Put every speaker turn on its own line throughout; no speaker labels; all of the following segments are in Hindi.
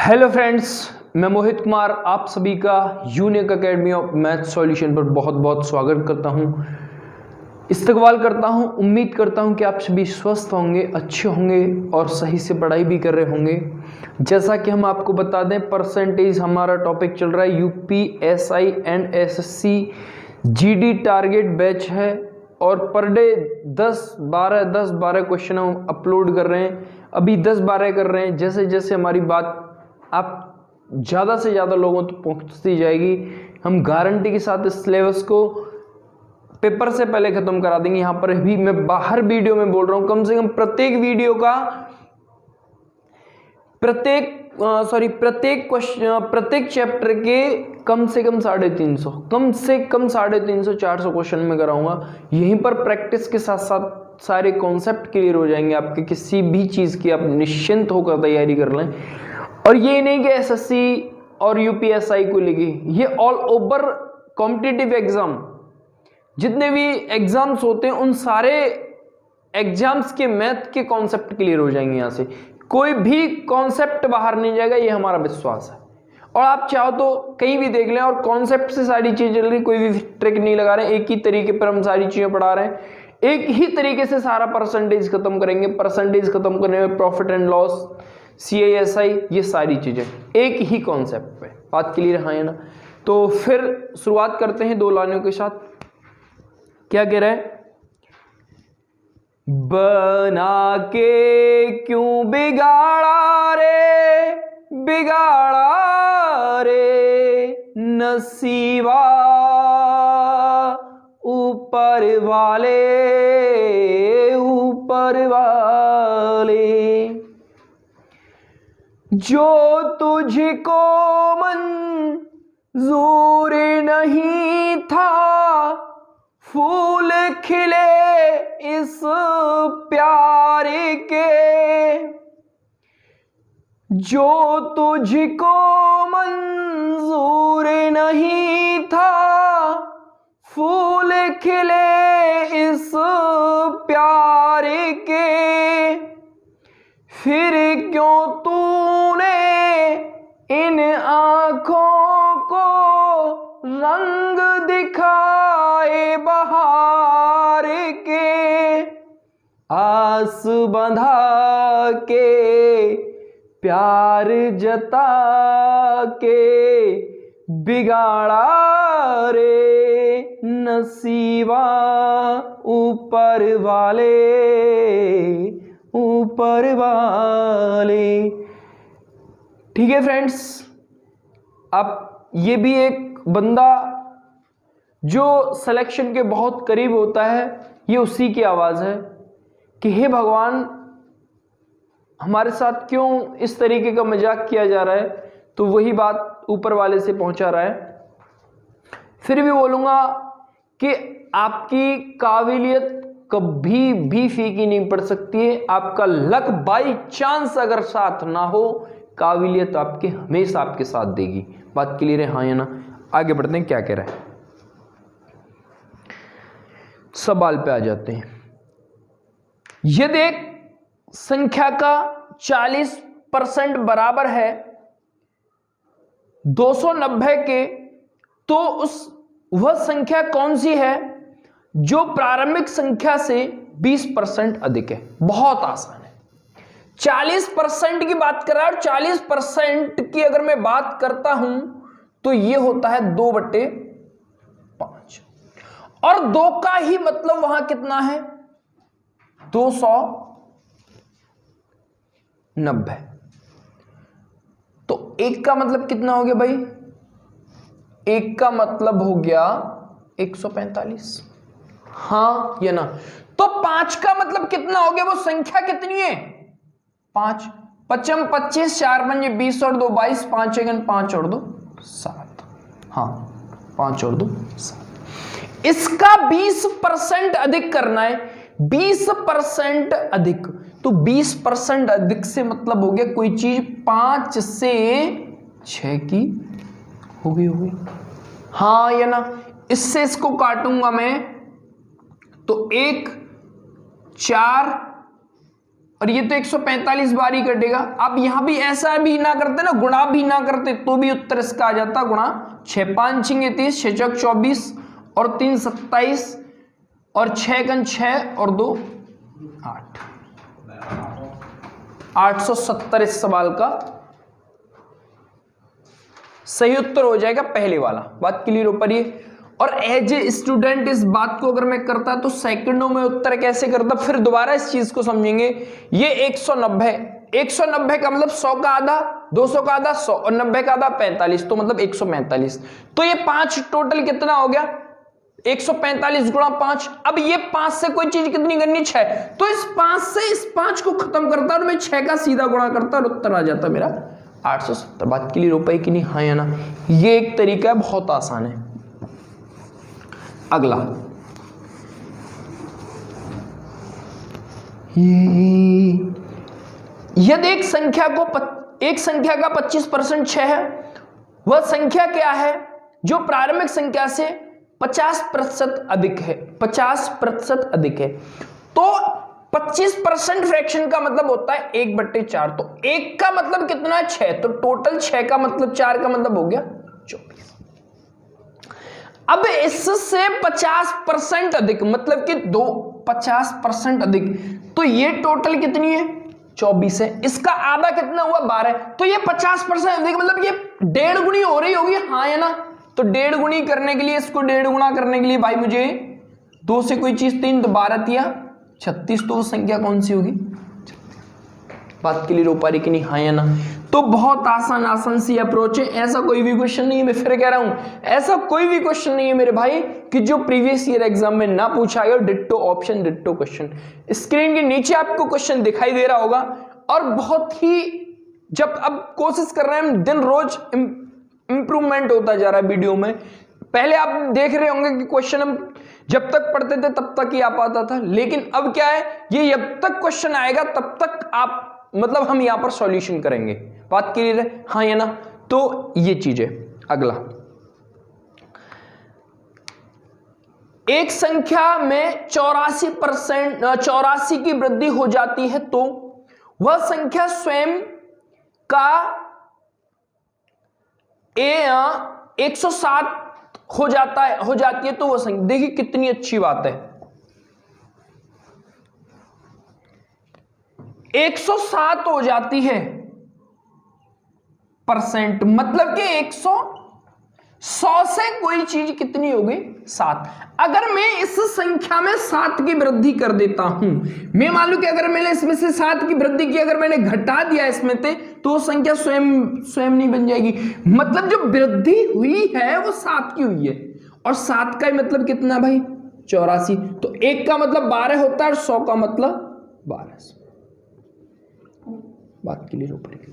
हेलो फ्रेंड्स, मैं मोहित कुमार आप सभी का unique academy of math solution पर बहुत बहुत स्वागत करता हूं। इस्तकबाल करता हूं, उम्मीद करता हूं कि आप सभी स्वस्थ होंगे, अच्छे होंगे और सही से पढ़ाई भी कर रहे होंगे। जैसा कि हम आपको बता दें, परसेंटेज हमारा टॉपिक चल रहा है। UP SI and SSC GD target batch है और पर डे 10-12 क्वेश्चन हम अपलोड कर रहे हैं। अभी 10-12 कर रहे हैं। जैसे जैसे हमारी बात आप ज़्यादा से ज़्यादा लोगों तक पहुंचती जाएगी, हम गारंटी के साथ इस सिलेबस को पेपर से पहले ख़त्म करा देंगे। यहाँ पर भी मैं बाहर वीडियो में बोल रहा हूँ, कम से कम प्रत्येक वीडियो का प्रत्येक चैप्टर के कम से कम 350-400 क्वेश्चन में कराऊंगा। यहीं पर प्रैक्टिस के साथ साथ सारे कॉन्सेप्ट क्लियर हो जाएंगे आपके। किसी भी चीज़ की आप निश्चिंत होकर तैयारी कर लें। और ये नहीं कि एसएससी और यूपीएसआई को लेके, ये ऑल ओवर कॉम्पिटिटिव एग्जाम, जितने भी एग्जाम्स होते हैं उन सारे एग्जाम्स के मैथ के कॉन्सेप्ट क्लियर हो जाएंगे। यहाँ से कोई भी कॉन्सेप्ट बाहर नहीं जाएगा, ये हमारा विश्वास है। और आप चाहो तो कहीं भी देख लें, और कॉन्सेप्ट से सारी चीज़ चल रही, कोई भी ट्रिक नहीं लगा रहे हैं। एक ही तरीके पर हम सारी चीज़ें पढ़ा रहे हैं, एक ही तरीके से सारा परसेंटेज खत्म करेंगे। परसेंटेज खत्म करने में प्रॉफिट एंड लॉस, CISI, ये सारी चीजें एक ही कॉन्सेप्ट पे। बात क्लियर है ना? तो फिर शुरुआत करते हैं दो लाइनों के साथ। क्या कह रहा है? बना के क्यों बिगाड़ा रे नसीबा, ऊपर वाले जो तुझको मंजूर नहीं था, फूल खिले इस प्यार के। जो तुझको मंजूर नहीं था, फूल खिले इस प्यार के। फिर क्यों तूने इन आँखों को रंग दिखाए बहार के। आस बंधा के प्यार जता के बिगाड़ा रे नसीबा, ऊपर वाले। ठीक है फ्रेंड्स, अब ये भी एक बंदा जो सिलेक्शन के बहुत करीब होता है, ये उसी की आवाज़ है कि हे भगवान, हमारे साथ क्यों इस तरीके का मजाक किया जा रहा है। तो वही बात ऊपर वाले से पहुंचा रहा है। फिर भी बोलूँगा कि आपकी काबिलियत कभी भी फीकी नहीं पड़ सकती है। आपका लक बाई चांस अगर साथ ना हो, काबिलियत आपके हमेशा आपके साथ देगी। बात क्लियर है हाँ या ना? आगे बढ़ते हैं, क्या कह रहा है। सवाल पे आ जाते हैं। यदि एक संख्या का 40% बराबर है 290 के, तो वह संख्या कौन सी है जो प्रारंभिक संख्या से 20% अधिक है? बहुत आसान है। 40% की बात कर रहा है, और 40% की अगर मैं बात करता हूं तो यह होता है 2/5। और 2 का ही मतलब वहां कितना है? 290। तो 1 का मतलब कितना हो गया भाई? 1 का मतलब हो गया 145। हाँ या ना? तो 5 का मतलब कितना हो गया? वो संख्या कितनी है? 5। 55 25, 4 पंजे 20 और 2 22, 5 1 5 और 2 7। हाँ, 5 और 2 7। इसका 20% अधिक करना है। 20% अधिक, तो 20% अधिक से मतलब हो गया कोई चीज 5 से 6 की हो गई। हाँ या ना? इससे इसको काटूंगा मैं तो 1 4 और ये तो 145 बार ही कटेगा। अब यहां भी ऐसा भी ना करते ना, गुणा भी ना करते तो भी उत्तर इसका आ जाता, गुणा 6 5 6 30 6 चौक 24 और 3 27 और 6 कन 6 और 2 8, 870 इस सवाल का सही उत्तर हो जाएगा, पहले वाला। बात क्लियर हो पा रही है। और एज ए स्टूडेंट इस बात को अगर मैं करता तो सेकंडों में उत्तर कैसे करता, फिर दोबारा इस चीज को समझेंगे। ये 190 का मतलब 100 का आधा, 200 का आधा 100 और 90 का आधा 45, तो मतलब 145। तो ये 5 टोटल कितना हो गया, 145 गुणा 5। अब ये 5 से कोई चीज कितनी करनी, 6, तो इस 5 से इस 5 को खत्म करता और मैं 6 का सीधा गुणा करता और उत्तर आ जाता मेरा 870। बात क्लियर हो पाई कि नहीं, हाँ या ना। ये एक तरीका है, बहुत आसान है। अगला, यदि एक संख्या का 25% 6 है, वह संख्या क्या है जो प्रारंभिक संख्या से 50% अधिक है, 50% अधिक है। तो 25% फ्रैक्शन का मतलब होता है 1/4। तो 1 का मतलब कितना है, 6, तो टोटल 6 का मतलब 4 का मतलब हो गया 24। अब इससे 50% अधिक मतलब कि 50% अधिक, तो ये टोटल कितनी है, 24 है। इसका आधा कितना हुआ, 12। तो ये 50% अधिक मतलब ये 1.5 गुनी हो रही होगी, हाँ या ना। तो 1.5 गुनी करने के लिए, इसको 1.5 गुना करने के लिए भाई मुझे 2 से कोई चीज 3, तो 12 तिया 36, तो वो संख्या कौन सी होगी, 36। बात क्लियर हो पा रही कि नहीं, हाँ या ना। तो बहुत आसान सी अप्रोच है। ऐसा कोई भी क्वेश्चन नहीं है, मैं फिर कह रहा हूं, ऐसा कोई भी क्वेश्चन नहीं है मेरे भाई कि जो प्रीवियस ईयर एग्जाम में ना पूछा गया। Ditto option, ditto question. Screen के नीचे आपको क्वेश्चन दिखाई दे रहा होगा। और बहुत ही, जब अब कोशिश कर रहे हैं, दिन रोज इंप्रूवमेंट होता जा रहा है वीडियो में। पहले आप देख रहे होंगे कि क्वेश्चन हम जब तक पढ़ते थे तब तक ही आ पाता था, लेकिन अब क्या है, ये जब तक क्वेश्चन आएगा तब तक आप मतलब हम यहां पर सॉल्यूशन करेंगे। बात क्लियर है, हाँ या ना। तो ये चीज है। अगला, एक संख्या में 84 की वृद्धि हो जाती है तो वह संख्या स्वयं का 107 हो जाती है तो वह संख्या, देखिए कितनी अच्छी बात है, 107 हो जाती है परसेंट, मतलब कि 100 से कोई चीज कितनी हो गई, 7। अगर मैं इस संख्या में 7 की वृद्धि कर देता हूं, मैं मान लो कि अगर मैंने इसमें से 7 की वृद्धि की, अगर मैंने घटा दिया इसमें से, तो वो संख्या स्वयं नहीं बन जाएगी। मतलब जो वृद्धि हुई है वो 7 की हुई है, और 7 का मतलब कितना भाई, 84। तो 1 का मतलब 12 होता है और 100 का मतलब 1200। बात क्लियर हो पाएगी।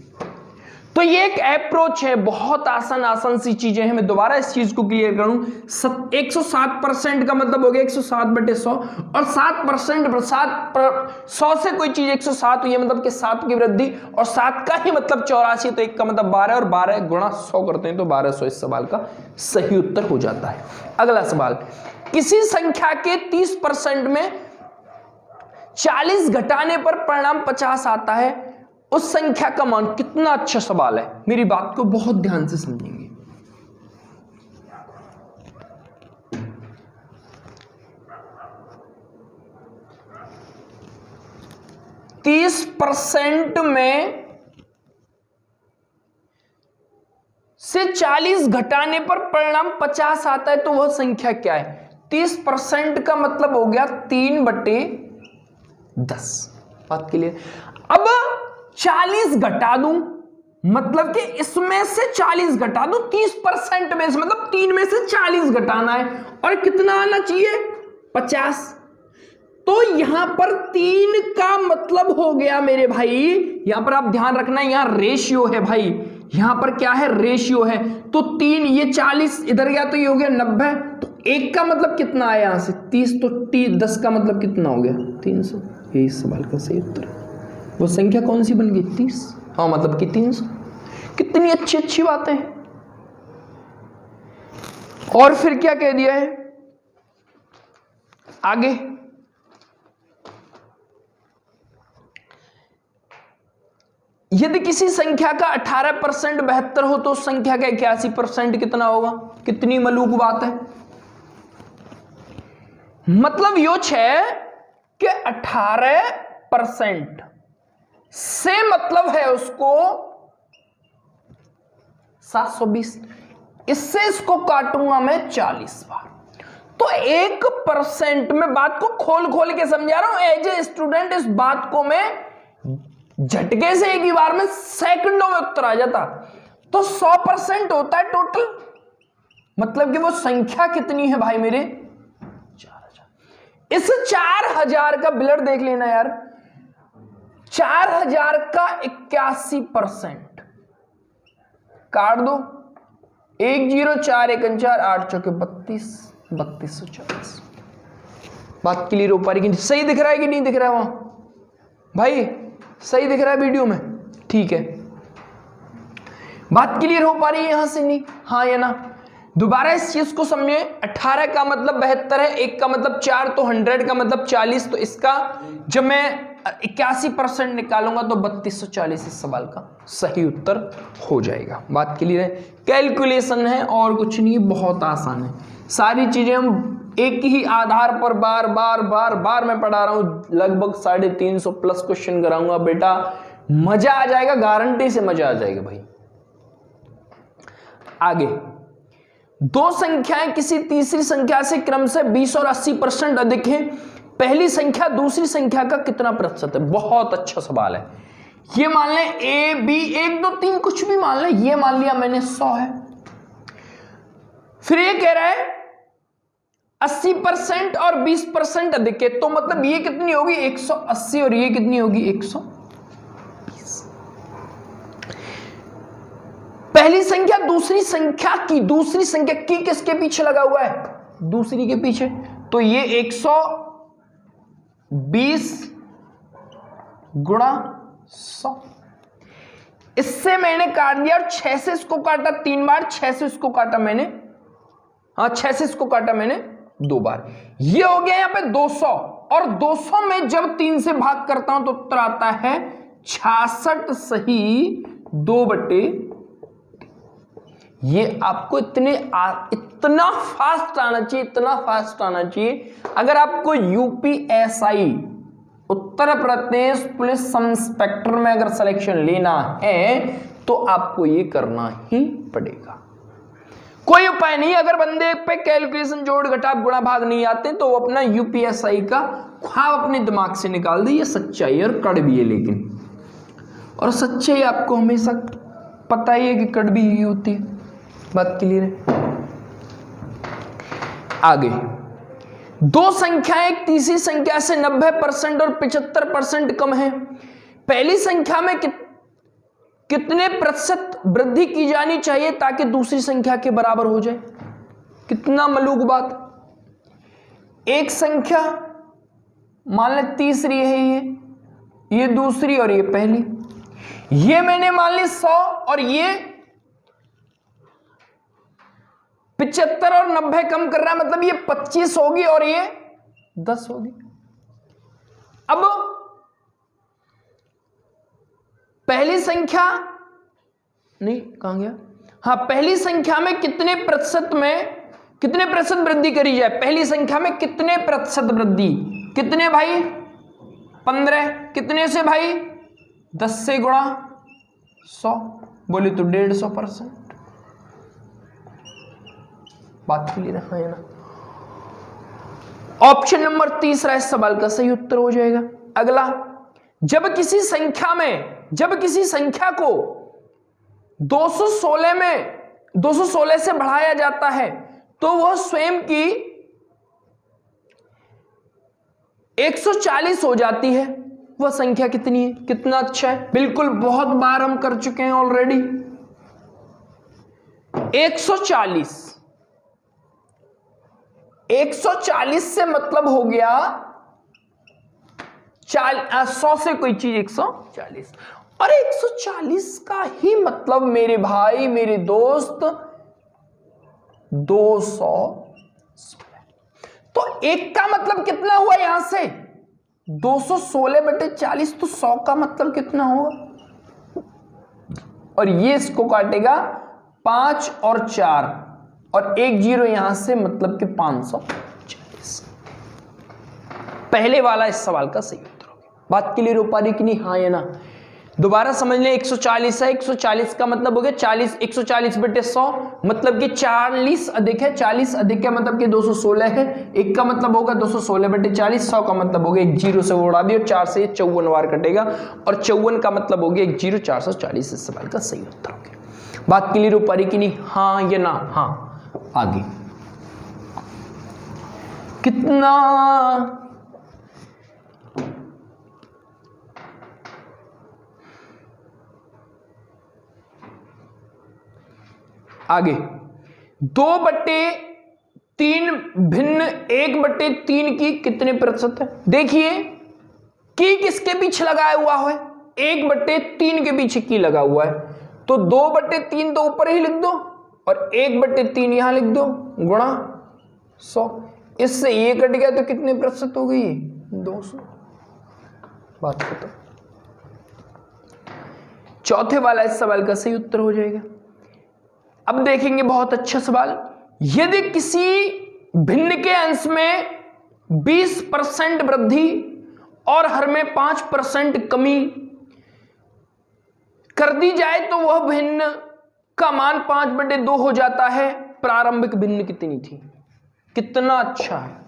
तो ये एक अप्रोच है, बहुत आसान सी चीजें हैं। मैं दोबारा इस चीज को क्लियर करूं, 107% का मतलब हो गया 107/100, और 7% 100 से कोई चीज 107 हुई है मतलब कि 7 की वृद्धि, और 7 का ही मतलब 84, तो 1 का मतलब 12, और 12 गुणा 100 करते हैं तो 1200 इस सवाल का सही उत्तर हो जाता है। अगला सवाल, किसी संख्या के 30% में 40 घटाने पर परिणाम 50 आता है, उस संख्या का मान कितना। अच्छा सवाल है, मेरी बात को बहुत ध्यान से समझेंगे। %30 में से 40 घटाने पर परिणाम 50 आता है तो वह संख्या क्या है। 30% का मतलब हो गया 3/10। बात क्लियर। अब 40 घटा दूं मतलब कि इसमें से 40 घटा दूं, 30% में से मतलब 3 में से 40 घटाना है, और कितना आना चाहिए, 50। तो यहां पर 3 का मतलब हो गया मेरे भाई, यहां पर आप ध्यान रखना, यहां रेशियो है भाई, यहां पर क्या है, रेशियो है। तो 3, ये 40 इधर गया तो ये हो गया 90। तो 1 का मतलब कितना आया यहां से, 30। तो 10 का मतलब कितना हो गया, 300। यही सवाल का सही उत्तर। वो संख्या कौन सी बन गई, 30। हाँ मतलब कि 300। कितनी अच्छी बातें हैं। और फिर क्या कह दिया है आगे, यदि किसी संख्या का 18% 72 हो तो उस संख्या का 81% कितना होगा? कितनी मलूक बात है। मतलब योच है कि 18% से मतलब है उसको 720। इससे इसको काटूंगा मैं 40 बार। तो 1% में बात को खोल खोल के समझा रहा हूं एज ए स्टूडेंट। इस बात को मैं झटके से एक ही बार में सेकंडों में उत्तर आ जाता। तो 100% होता है टोटल, मतलब कि वो संख्या कितनी है भाई मेरे? 4000। इस 4000 का ब्लड देख लेना यार। 4000 का 81% काट दो। 1 0 4 1 4 8 चौके 32 3240। बात क्लियर हो पा रही कि सही दिख रहा है कि नहीं दिख रहा है? वहां भाई सही दिख रहा है वीडियो में? ठीक है, बात क्लियर हो पा रही है यहां से? नहीं, हाँ या ना? दोबारा इस चीज को समझे। 18 का मतलब 72 है, 1 का मतलब 4, तो 100 का मतलब 40। तो इसका जब मैं 81% निकालूंगा तो 3240 इस सवाल का सही उत्तर हो जाएगा। बात क्लियर है? कैलकुलेशन है और कुछ नहीं, बहुत आसान है। सारी चीजें हम एक ही आधार पर बार बार बार बार मैं पढ़ा रहा हूं। लगभग 350 प्लस क्वेश्चन कराऊंगा बेटा, मजा आ जाएगा, गारंटी से मजा आ जाएगा भाई। आगे, दो संख्याएं किसी तीसरी संख्या से क्रम से 20 और 80% अधिक हैं। पहली संख्या दूसरी संख्या का कितना प्रतिशत है? बहुत अच्छा सवाल है। ये मान लें ए बी 1 2 3 कुछ भी मान लें। ये मान लिया मैंने 100 है। फिर ये कह रहा है 80% और 20% अधिक है, तो मतलब ये कितनी होगी? 180 और ये कितनी होगी? 120। पहली संख्या दूसरी संख्या की किसके पीछे लगा हुआ है? दूसरी के पीछे। तो ये 120 गुणा 100। इससे मैंने काट दिया और 6 से इसको काटा 3 बार, 6 से इसको काटा मैंने, हाँ 6 से इसको काटा मैंने 2 बार। ये हो गया यहां पे 200। और 200 में जब 3 से भाग करता हूं तो उत्तर आता है 66 सही 2/। ये आपको इतना फास्ट आना चाहिए, इतना फास्ट आना चाहिए। अगर आपको UPSI Uttar Pradesh police sub inspector में अगर सिलेक्शन लेना है तो आपको ये करना ही पड़ेगा, कोई उपाय नहीं। अगर बंदे पे कैलकुलेशन जोड़ घटा गुणा भाग नहीं आते तो वो अपना यूपीएसआई का ख्वाब अपने दिमाग से निकाल दे। ये सच्चाई और कड़वी है, लेकिन और सच्चाई आपको हमेशा पता ही है कि कड़वी ही होती है। बात क्लियर है? आगे, दो संख्याएं एक तीसरी संख्या से 90% और 75% कम है। पहली संख्या में कितने प्रतिशत वृद्धि की जानी चाहिए ताकि दूसरी संख्या के बराबर हो जाए? कितना मलूक बात। एक संख्या मान ले तीसरी है, ये दूसरी और ये पहली। ये मैंने मान ली 100 और ये 75 और 90 कम कर रहा है, मतलब ये 25 होगी और ये 10 होगी। अब पहली संख्या नहीं, कहां गया? हाँ, पहली संख्या में कितने प्रतिशत वृद्धि करी जाए? पहली संख्या में कितने प्रतिशत वृद्धि? कितने भाई? 15। कितने से भाई? 10 से गुणा 100, बोले तो 150%। बात क्लियर है ना? ऑप्शन नंबर तीसरा इस सवाल का सही उत्तर हो जाएगा। अगला, जब किसी संख्या को 216 से बढ़ाया जाता है तो वह स्वयं की 140 हो जाती है। वह संख्या कितनी है? कितना अच्छा है, बिल्कुल बहुत बार हम कर चुके हैं ऑलरेडी। 140 से मतलब हो गया 100 से कोई चीज 140, और 140 का ही मतलब मेरे भाई मेरे दोस्त 216। तो एक का मतलब कितना हुआ यहां से? 216/40। तो 100 का मतलब कितना होगा? और ये इसको काटेगा 5 और 4 और 1 0 यहां से, मतलब कि 540। पहले वाला इस सवाल का सही उत्तर हो गया। बात क्लियर हो पा रही कि नहीं, हाँ या ना? दोबारा समझ लें, 140 है, 140 का मतलब हो गया 40, 140 बटे 100 मतलब कि 40 अधिक है, 40 अधिक है मतलब कि 216 है, 1 का मतलब होगा 216 बटे 40, 100 का मतलब हो गया 1 0 से उड़ा दियो, 4 से 54 बार कटेगा और 54 का मतलब हो गया 1 0, 440 इस सवाल का सही उत्तर हो गया। बात क्लियर हो पा रही कि नहीं, हाँ या ना? हाँ। आगे कितना, आगे 2/3 भिन्न 1/3 की कितने प्रतिशत है? देखिए की किसके पीछे लगाया हुआ है? 1/3 के पीछे की लगा हुआ है, तो 2/3 तो ऊपर ही लिख दो और 1/3 यहां लिख दो गुणा 100। इससे ये कट गया तो कितने प्रतिशत हो गई? 200। बात खत्म। चौथे वाला इस सवाल का सही उत्तर हो जाएगा। अब देखेंगे बहुत अच्छा सवाल। यदि किसी भिन्न के अंश में 20% वृद्धि और हर में 5% कमी कर दी जाए तो वह भिन्न का मान 5/2 हो जाता है। प्रारंभिक भिन्न कितनी थी? कितना अच्छा है।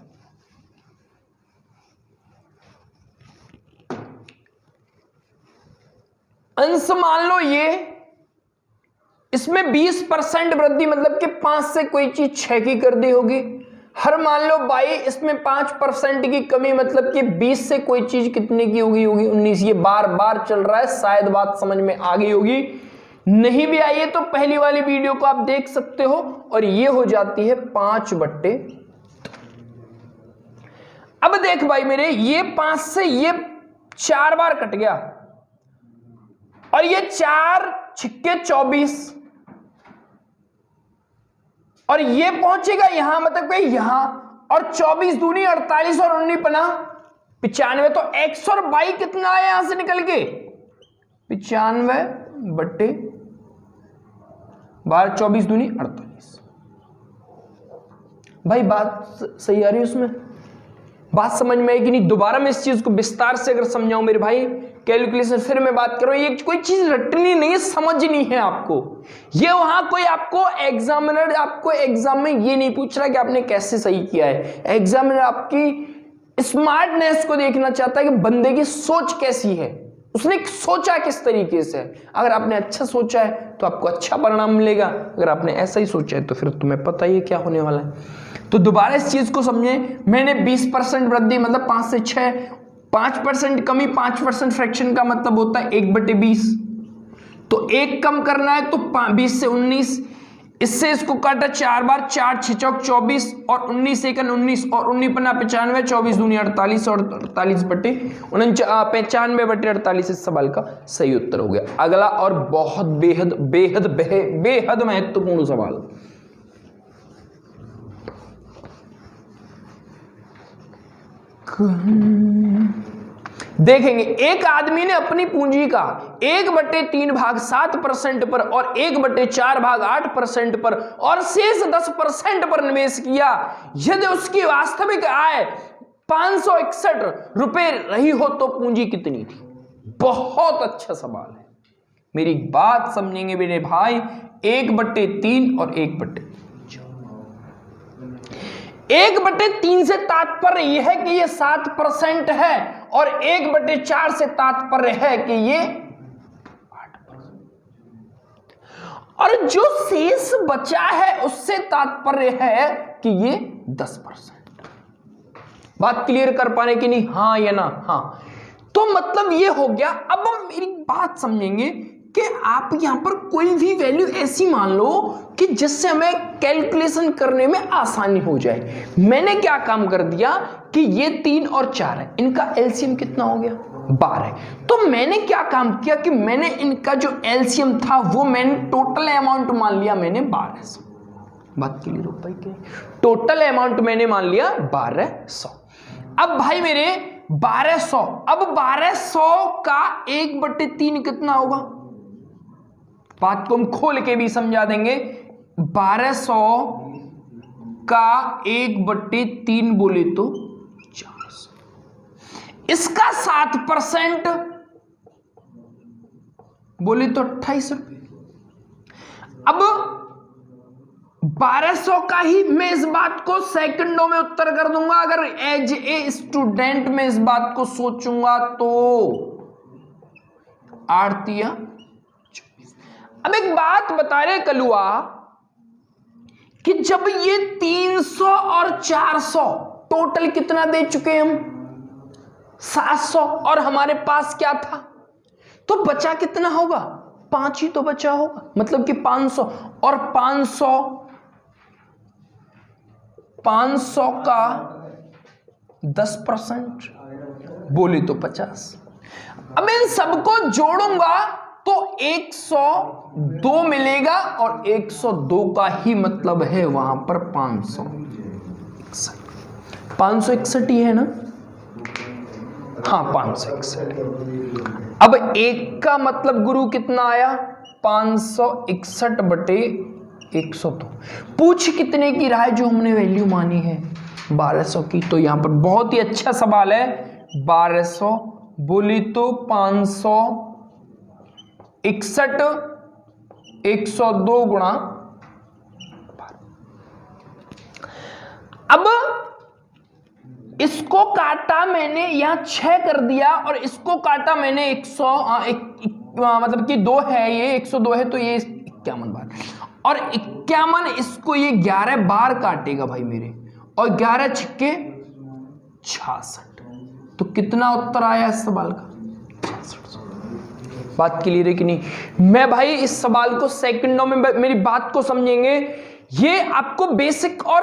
अंश मान लो ये, इसमें 20% वृद्धि मतलब कि 5 से कोई चीज 6 की कर दी होगी। हर मान लो 22, इसमें 5% की कमी मतलब कि 20 से कोई चीज कितने की होगी? 19। ये बार बार चल रहा है, शायद बात समझ में आ गई होगी। नहीं भी आई है तो पहली वाली वीडियो को आप देख सकते हो। और ये हो जाती है 5/2। अब देख भाई मेरे, ये 5 से ये 4 बार कट गया और ये 4 छिक्के 24 और ये पहुंचेगा यहां, मतलब कि यहां, और 24 दूनी 48 और 19 पना 95। तो x और y कितना आया यहां से निकल के? 95/12, 24 दूनी 48। भाई बात सही आ रही है उसमें? बात समझ में आई कि नहीं? दोबारा मैं इस चीज को विस्तार से अगर समझाऊं मेरे भाई, कैलकुलेशन फिर मैं बात करूं, ये कोई चीज रटनी नहीं है, समझनी है आपको। ये वहां कोई आपको एग्जामिनर आपको एग्जाम में ये नहीं पूछ रहा कि आपने कैसे सही किया है। एग्जामिनर आपकी स्मार्टनेस को देखना चाहता है कि बंदे की सोच कैसी है, उसने सोचा किस तरीके से। अगर आपने अच्छा सोचा है तो आपको अच्छा परिणाम मिलेगा, अगर आपने ऐसा ही सोचा है तो फिर तुम्हें पता ही है क्या होने वाला है। तो दोबारा इस चीज को समझें। मैंने 20% वृद्धि मतलब 5 से 6, 5% कमी, 5% फ्रैक्शन का मतलब होता है 1/20। तो 1 कम करना है तो 20 से 19, इससे इसको काटा 4 बार, 4 6 चौक 24 और 19 एकन 19 और 19 पन्ना 95, 24 दूनी 48 और 95/48 इस सवाल का सही उत्तर हो गया। अगला और बहुत बेहद बेहद बेहद महत्वपूर्ण सवाल। देखेंगे, एक आदमी ने अपनी पूंजी का 1/3 भाग 7% पर और 1/4 भाग 8% पर और शेष 10% पर निवेश किया। यदि उसकी वास्तविक आय 561 रुपए रही हो तो पूंजी कितनी थी? बहुत अच्छा सवाल है, मेरी बात समझेंगे मेरे भाई। 1/3 और 1/4। 1/3 से तात्पर्य यह है कि ये 7% है और 1/4 से तात्पर्य है कि ये 8%। और जो शेष बचा है उससे तात्पर्य है कि ये 10%। बात क्लियर कर पाने की नहीं, हाँ या ना? हाँ। तो मतलब ये हो गया। अब हम मेरी बात समझेंगे कि आप यहां पर कोई भी वैल्यू ऐसी मान लो कि जिससे हमें कैलकुलेशन करने में आसानी हो जाए। मैंने क्या काम कर दिया कि ये 3 और 4 है, इनका एलसीएम कितना हो गया? 12। तो मैंने क्या काम किया कि मैंने इनका जो एलसीएम था वो मैंने टोटल अमाउंट मान लिया मैंने 1200। बात क्लियर हो पाई क्या? टोटल अमाउंट मैंने मान लिया 1200। अब भाई मेरे 1200, अब 1200 का 1/3 कितना होगा? बात को हम खोल के भी समझा देंगे। 1200 का 1/3 बोले तो 400, इसका 7% बोले तो 28 रुपये। अब 1200 का ही मैं इस बात को सेकंडों में उत्तर कर दूंगा। अगर एज ए स्टूडेंट में इस बात को सोचूंगा तो 8 या 24। अब एक बात बता रहे कलुआ कि जब ये 300 और 400 टोटल कितना दे चुके हम 700, और हमारे पास क्या था, तो बचा कितना होगा 5 ही तो बचा होगा, मतलब कि 500 और 500 का 10% बोले तो 50। अब इन सबको जोड़ूंगा तो 102 मिलेगा, और 102 का ही मतलब है वहां पर 561 ही है ना, हाँ 561। अब एक का मतलब गुरु कितना आया 561/102। पूछ कितने की रहा है जो हमने वैल्यू मानी है 1200 की, तो यहां पर बहुत ही अच्छा सवाल है। 1200 बोली तो 561 102 गुणा। अब इसको काटा मैंने यहां 6 कर दिया, और इसको काटा मैंने मतलब कि 2 है, ये 102 है तो ये 51 बार, और 51 इसको ये 11 बार काटेगा भाई मेरे, और 11 छक्के 66। तो कितना उत्तर आया इस सवाल का 66। बात क्लियर है कि नहीं? मैं भाई इस सवाल को सेकंडों में, मेरी बात को समझेंगे। ये आपको बेसिक और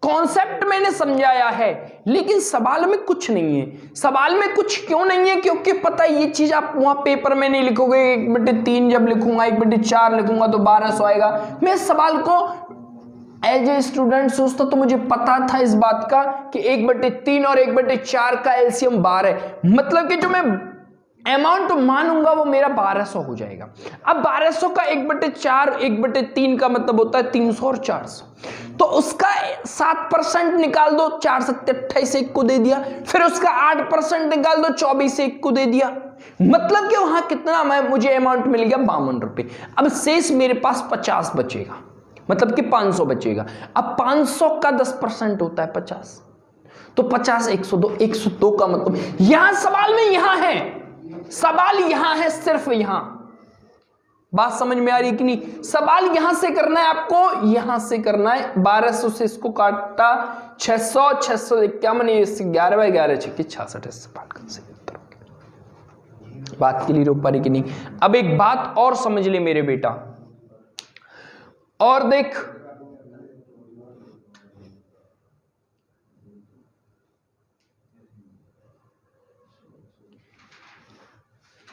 कॉन्सेप्ट मैंने समझाया है, लेकिन सवाल में कुछ नहीं है। सवाल में कुछ क्यों नहीं है? क्योंकि पता है ये चीज आप वहां पेपर में नहीं लिखोगे। 1/3 जब लिखूंगा 1/4 लिखूंगा तो 1200 आएगा। मैं इस सवाल को एज ए स्टूडेंट सोचता तो मुझे पता था इस बात का कि 1/3 और 1/4 का एलसीएम 12 है, मतलब कि जो मैं अमाउंट मानूंगा वो मेरा 1200 हो जाएगा। अब 1200 का 1/4 1/3 का मतलब होता है 300 और 400, तो उसका 7% निकाल दो, 4 7 28 1 को दे दिया। फिर उसका 8% निकाल दो, 24 1 को दे दिया। मतलब कि वहां कितना मुझे अमाउंट मिल गया 52 रुपए। अब शेष मेरे पास 50 बचेगा, मतलब कि 500 बचेगा। अब 500 का 10% होता है 50, तो 50 102 102 का मतलब यहां सवाल में यहां है, सवाल यहां है, सिर्फ यहां। बात समझ में आ रही कि नहीं? सवाल यहां से करना है आपको, यहां से करना है। 1200 से इसको काटा 600 651 11/11 6 66 इस सवाल का सही उत्तर। बात क्लियर हो पा रही कि नहीं? अब एक बात और समझ ले मेरे बेटा, और देख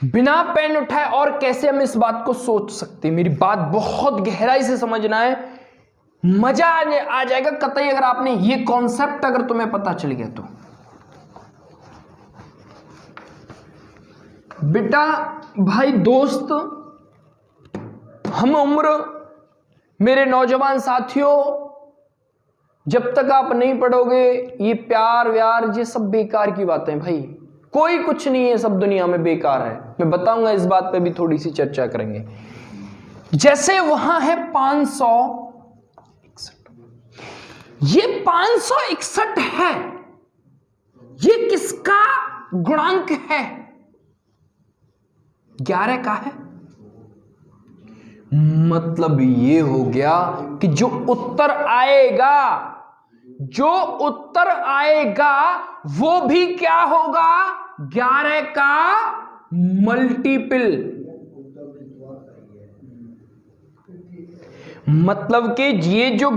बिना पेन उठाए और कैसे हम इस बात को सोच सकते हैं। मेरी बात बहुत गहराई से समझना है, मजा आ जाएगा कतई अगर आपने ये कॉन्सेप्ट अगर तुम्हें पता चल गया तो। बेटा भाई दोस्त हम उम्र, मेरे नौजवान साथियों, जब तक आप नहीं पढ़ोगे ये प्यार व्यार ये सब बेकार की बातें भाई, कोई कुछ नहीं है, सब दुनिया में बेकार है। मैं बताऊंगा इस बात पे भी थोड़ी सी चर्चा करेंगे। जैसे वहां है 561, ये 561 है, ये किसका गुणांक है? 11 का है। मतलब ये हो गया कि जो उत्तर आएगा, जो उत्तर आएगा वो भी क्या होगा 11 का मल्टीपल। मतलब कि ये जो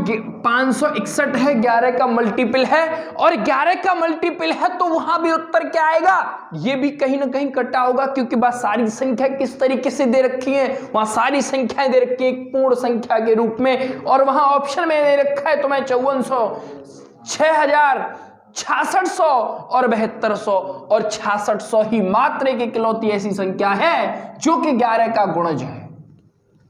561 है 11 का मल्टीपल है, और 11 का मल्टीपल है तो वहां भी उत्तर क्या आएगा, ये भी कहीं ना कहीं कटा होगा, क्योंकि बात सारी संख्या किस तरीके से दे रखी है, वहां सारी संख्याएं दे रखी है एक पूर्ण संख्या के रूप में, और वहां ऑप्शन में दे रखा है तुम्हें 5400 6000 6600 और 7200, और 6600 ही मात्र एक इकलौती ऐसी संख्या है जो कि 11 का गुणज है।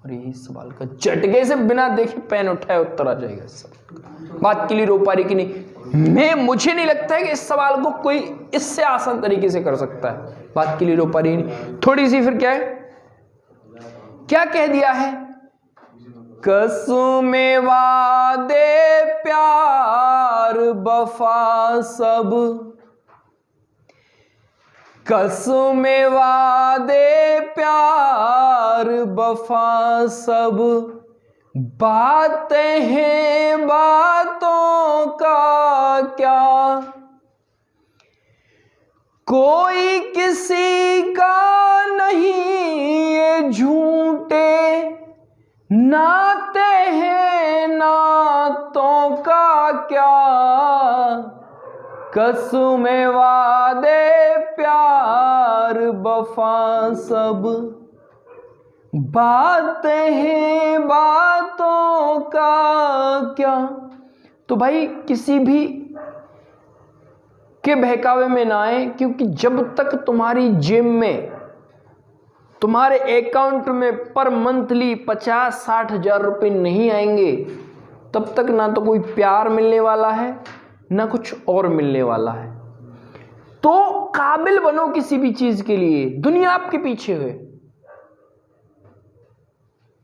और यही सवाल का झटके से बिना देखे पेन उठाए उत्तर आ जाएगा इस सवाल का। बात क्लियर हो पा रही कि नहीं? मुझे नहीं लगता है कि इस सवाल को कोई इससे आसान तरीके से कर सकता है। बात क्लियर हो पा रही नहीं? थोड़ी सी फिर क्या है, क्या कह दिया है? कसमें वादे प्यार वफा सब, कसमें वादे प्यार वफा सब, बातें हैं बातों का क्या, कोई किसी का नहीं ये झूठे नाते हैं नातों का क्या, कसमें वादे प्यार वफा सब, बातें हैं बातों का क्या। तो भाई किसी भी के बहकावे में ना आए, क्योंकि जब तक तुम्हारी जेब में, तुम्हारे अकाउंट में पर मंथली 50-60 हजार रुपए नहीं आएंगे, तब तक ना तो कोई प्यार मिलने वाला है ना कुछ और मिलने वाला है। तो काबिल बनो किसी भी चीज के लिए, दुनिया आपके पीछे है।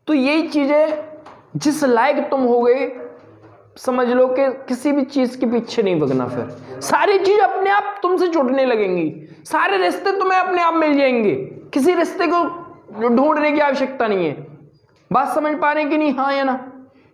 तो यही चीजें जिस लायक तुम हो गए, समझ लो कि किसी भी चीज के पीछे नहीं भगना। फिर सारी चीज अपने आप तुमसे जुड़ने लगेंगी, सारे रिश्ते तुम्हें अपने आप मिल जाएंगे, किसी रिश्ते को ढूंढने की आवश्यकता नहीं है। बात समझ पा रहे हैं कि नहीं? हाँ या ना?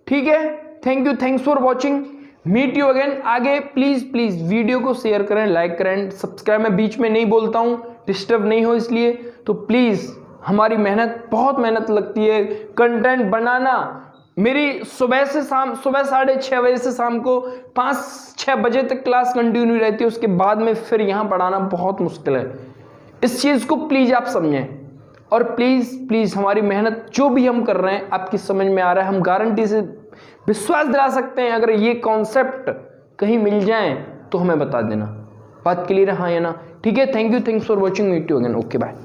ठीक है, thank you, thanks for watching, meet you again. आगे प्लीज प्लीज वीडियो को शेयर करें, लाइक करें, सब्सक्राइब। मैं बीच में नहीं बोलता हूं, डिस्टर्ब नहीं हो इसलिए। तो प्लीज, हमारी मेहनत, बहुत मेहनत लगती है कंटेंट बनाना। मेरी सुबह से शाम, सुबह 6:30 बजे से शाम को 5-6 बजे तक क्लास कंटिन्यू रहती है, उसके बाद में फिर यहाँ पढ़ाना बहुत मुश्किल है। इस चीज़ को प्लीज़ आप समझें, और प्लीज़ प्लीज़ हमारी मेहनत जो भी हम कर रहे हैं आपकी समझ में आ रहा है। हम गारंटी से विश्वास दिला सकते हैं, अगर ये कॉन्सेप्ट कहीं मिल जाए तो हमें बता देना। बात क्लियर है? हाँ या ना? ठीक है, thank you, thanks for watching, meet you again, okay bye.